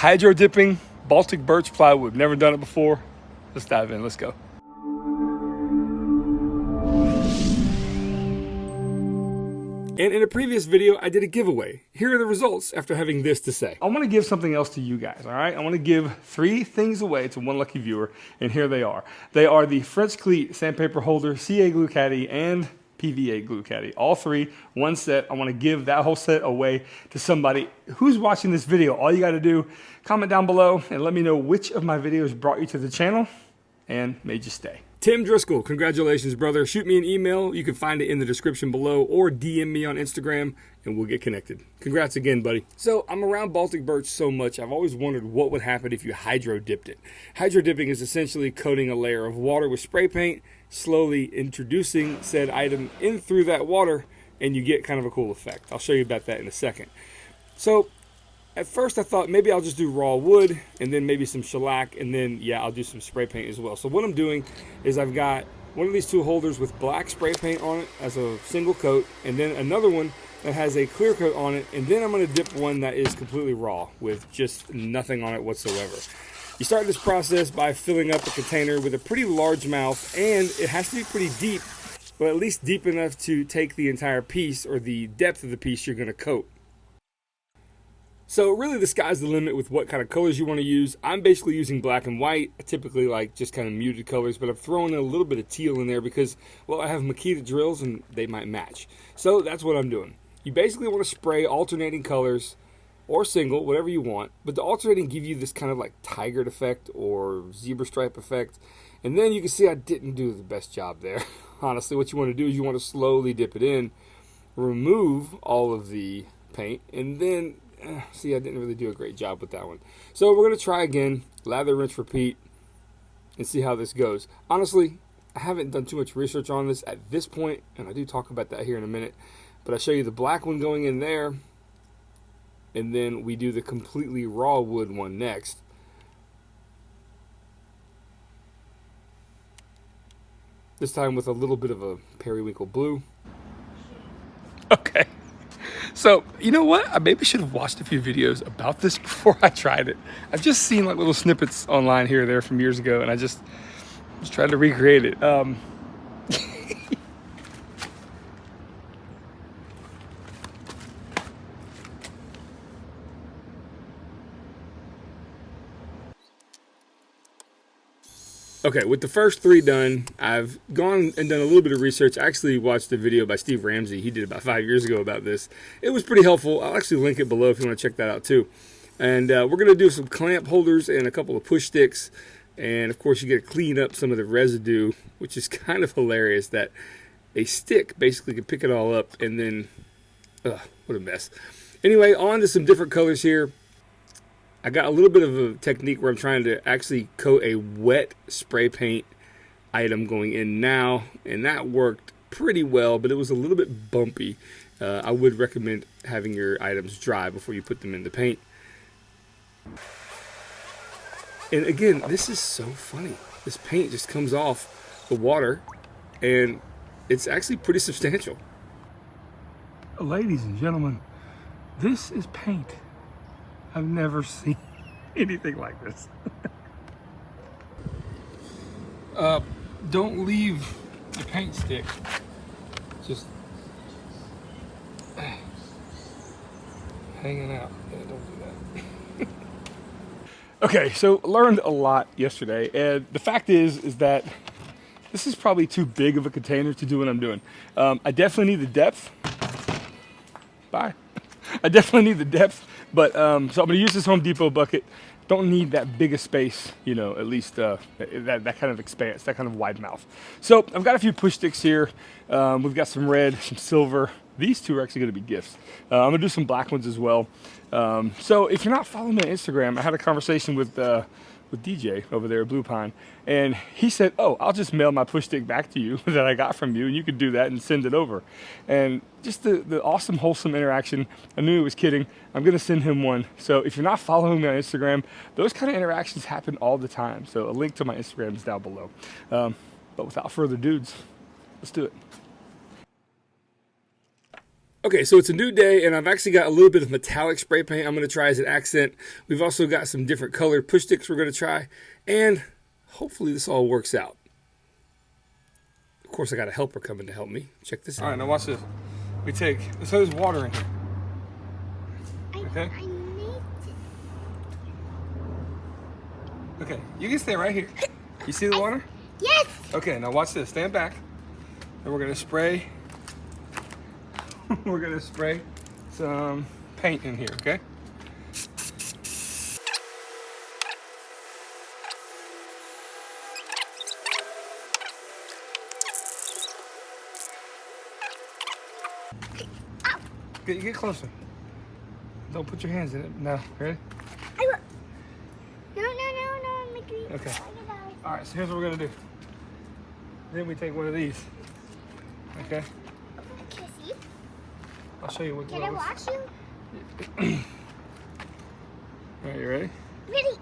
hydro dipping Baltic birch plywood. Never done it before. Let's dive in. Let's go. And in a previous video, I did a giveaway. Here are the results after having this to say. I want to give something else to you guys, all right? I want to give 3 things away to one lucky viewer, and here they are. They are the French Cleat sandpaper holder, CA glue caddy, and PVA glue caddy. All 3, one set. I want to give that whole set away to somebody who's watching this video. All you got to do, comment down below and let me know which of my videos brought you to the channel and made you stay. Tim Driscoll, congratulations, brother. Shoot me an email. You can find it in the description below, or DM me on Instagram and we'll get connected. Congrats again, buddy. So I'm around Baltic birch so much, I've always wondered what would happen if you hydro dipped it. Hydro dipping is essentially coating a layer of water with spray paint, slowly introducing said item in through that water, and you get kind of a cool effect. I'll show you about that in a second. So at first I thought maybe I'll just do raw wood and then maybe some shellac, and then yeah, I'll do some spray paint as well. So what I'm doing is I've got one of these 2 holders with black spray paint on it as a single coat, and then another one that has a clear coat on it, and then I'm going to dip one that is completely raw with just nothing on it whatsoever. You start this process by filling up a container with a pretty large mouth, and it has to be pretty deep, but at least deep enough to take the entire piece or the depth of the piece you're going to coat. So really the sky's the limit with what kind of colors you want to use. I'm basically using black and white. I typically like just kind of muted colors, but I'm throwing in a little bit of teal in there because, well, I have Makita drills and they might match. So that's what I'm doing. You basically want to spray alternating colors or single, whatever you want, but the alternating give you this kind of like tiger effect or zebra stripe effect. And then you can see I didn't do the best job there. Honestly, what you want to do is you want to slowly dip it in, remove all of the paint, and then see, I didn't really do a great job with that one. So we're going to try again, lather, rinse, repeat, and see how this goes. Honestly, I haven't done too much research on this at this point, and I do talk about that here in a minute. But I'll show you the black one going in there, and then we do the completely raw wood one next. This time with a little bit of a periwinkle blue. Okay. So, you know what? I maybe should have watched a few videos about this before I tried it. I've just seen like little snippets online here or there from years ago, and I just tried to recreate it. Okay, with the first 3 done, I've gone and done a little bit of research. I actually watched a video by Steve Ramsey. He did about 5 years ago about this. It was pretty helpful. I'll actually link it below if you want to check that out too. And we're going to do some clamp holders and a couple of push sticks. And of course, you get to clean up some of the residue, which is kind of hilarious that a stick basically can pick it all up, and then, what a mess. Anyway, on to some different colors here. I got a little bit of a technique where I'm trying to actually coat a wet spray paint item going in now, and that worked pretty well, but it was a little bit bumpy. I would recommend having your items dry before you put them in the paint. And again, this is so funny. This paint just comes off the water, and it's actually pretty substantial. Ladies and gentlemen, this is paint. I've never seen anything like this. Don't leave the paint stick. Just hanging out. Yeah, don't do that. Okay, so learned a lot yesterday, and the fact is that this is probably too big of a container to do what I'm doing. I definitely need the depth. Bye. I definitely need the depth. But so I'm going to use this Home Depot bucket. Don't need that big a space, you know, at least that kind of expanse, that kind of wide mouth. So I've got a few push sticks here. We've got some red, some silver. These 2 are actually going to be gifts. I'm going to do some black ones as well. So if you're not following me on Instagram, I had a conversation with DJ over there at Blue Pine, and he said, oh, I'll just mail my push stick back to you that I got from you, and you could do that and send it over. And just the awesome, wholesome interaction. I knew he was kidding. I'm going to send him one. So if you're not following me on Instagram, those kind of interactions happen all the time. So a link to my Instagram is down below. But without further ado, let's do it. Okay, so it's a new day, and I've actually got a little bit of metallic spray paint I'm going to try as an accent. We've also got some different colored push sticks we're going to try, and hopefully this all works out. Of course, I got a helper coming to help me. Check this out. All right, now watch this. So there's water in here. Okay? I need to. Okay, you can stay right here. You see the water? Yes! Okay, now watch this. Stand back. And we're going to spray. We're going to spray some paint in here, okay? Get closer. Don't put your hands in it. No, ready? I will. No, make me. Okay. All right, so here's what we're going to do. Then we take one of these. Okay? Can I see? I'll show you what. Can I watch you? All right, you ready? Ready?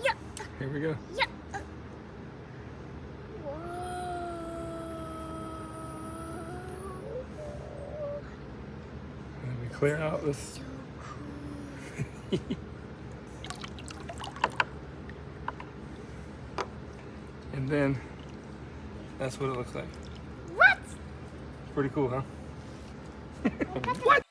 Yep. Here we go. Yep. And we clear out this. And then that's what it looks like. What? Pretty cool, huh? What?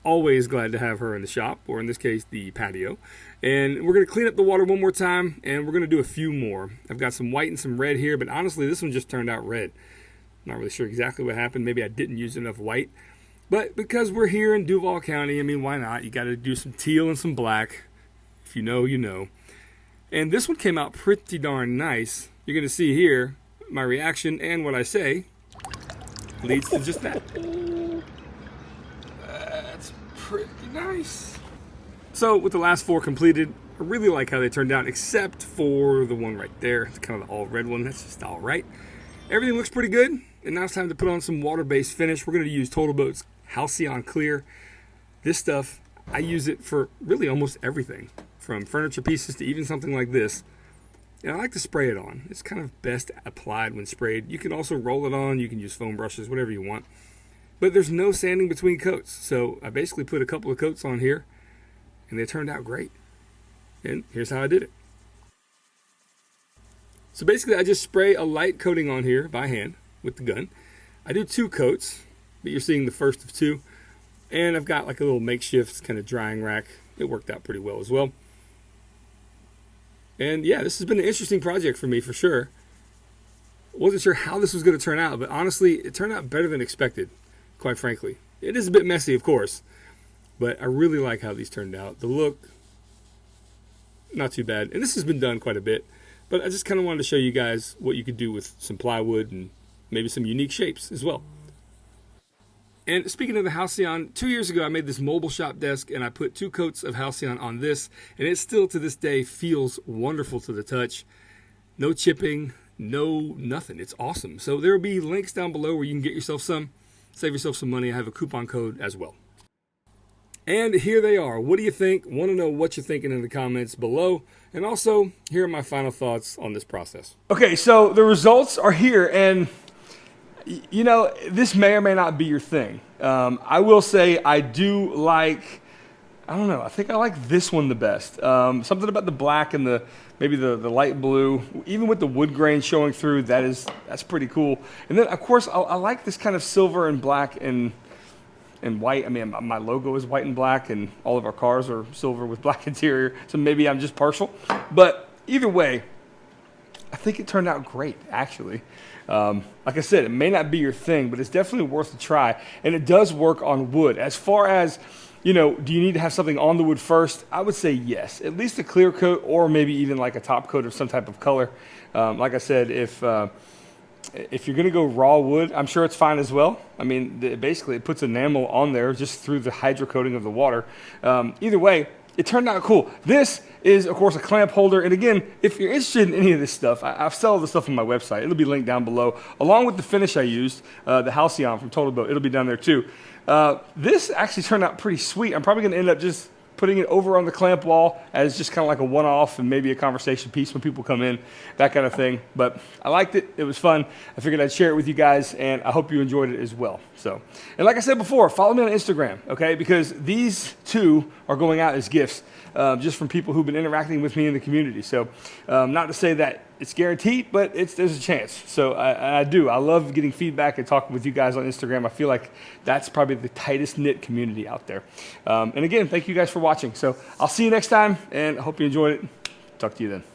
Always glad to have her in the shop, or in this case, the patio. And we're going to clean up the water one more time, and we're going to do a few more. I've got some white and some red here, but honestly, this one just turned out red. Not really sure exactly what happened. Maybe I didn't use enough white. But because we're here in Duval County, I mean, why not? You got to do some teal and some black. If you know, you know. And this one came out pretty darn nice. You're going to see here my reaction, and what I say leads to just that. That's pretty nice. So with the last four completed, I really like how they turned out, except for the one right there. It's kind of the all red one. That's just all right. Everything looks pretty good. And now it's time to put on some water-based finish. We're going to use Total Boat's Halcyon Clear. This stuff, I use it for really almost everything, from furniture pieces to even something like this. And I like to spray it on. It's kind of best applied when sprayed. You can also roll it on. You can use foam brushes, whatever you want. But there's no sanding between coats. So I basically put a couple of coats on here, and they turned out great. And here's how I did it. So basically, I just spray a light coating on here by hand with the gun. I do 2 coats, but you're seeing the first of 2. And I've got like a little makeshift kind of drying rack. It worked out pretty well as well. And yeah, this has been an interesting project for me for sure. Wasn't sure how this was going to turn out, but honestly, it turned out better than expected, quite frankly. It is a bit messy, of course, but I really like how these turned out. The look, not too bad. And this has been done quite a bit, but I just kind of wanted to show you guys what you could do with some plywood and maybe some unique shapes as well. And speaking of the Halcyon, 2 years ago I made this mobile shop desk, and I put 2 coats of Halcyon on this, and it still to this day feels wonderful to the touch. No chipping, no nothing. It's awesome. So there will be links down below where you can get yourself some, save yourself some money. I have a coupon code as well. And here they are. What do you think? Want to know what you're thinking in the comments below. And also, here are my final thoughts on this process. Okay, so the results are here, and you know, this may or may not be your thing. I will say I do like, I don't know, I think I like this one the best. Something about the black and maybe the light blue, even with the wood grain showing through, that's pretty cool. And then, of course, I like this kind of silver and black and white. I mean, my logo is white and black, and all of our cars are silver with black interior, so maybe I'm just partial. But either way, I think it turned out great, actually. Like I said, it may not be your thing, but it's definitely worth a try. And it does work on wood. As far as, you know, do you need to have something on the wood first? I would say yes. At least a clear coat, or maybe even like a top coat of some type of color. Like I said, if you're going to go raw wood, I'm sure it's fine as well. I mean, basically it puts enamel on there just through the hydrocoating of the water. Either way, it turned out cool. This is, of course, a clamp holder. And again, if you're interested in any of this stuff, I've sell the stuff on my website. It'll be linked down below, along with the finish I used, the Halcyon from Total Boat. It'll be down there too. This actually turned out pretty sweet. I'm probably going to end up just putting it over on the clamp wall as just kind of like a one-off and maybe a conversation piece when people come in, that kind of thing. But I liked it. It was fun. I figured I'd share it with you guys, and I hope you enjoyed it as well. So, and like I said before, follow me on Instagram, okay? Because these two are going out as gifts just from people who've been interacting with me in the community. So not to say that it's guaranteed, but there's a chance. So I love getting feedback and talking with you guys on Instagram. I feel like that's probably the tightest knit community out there. And again, thank you guys for watching. So I'll see you next time, and I hope you enjoyed it. Talk to you then.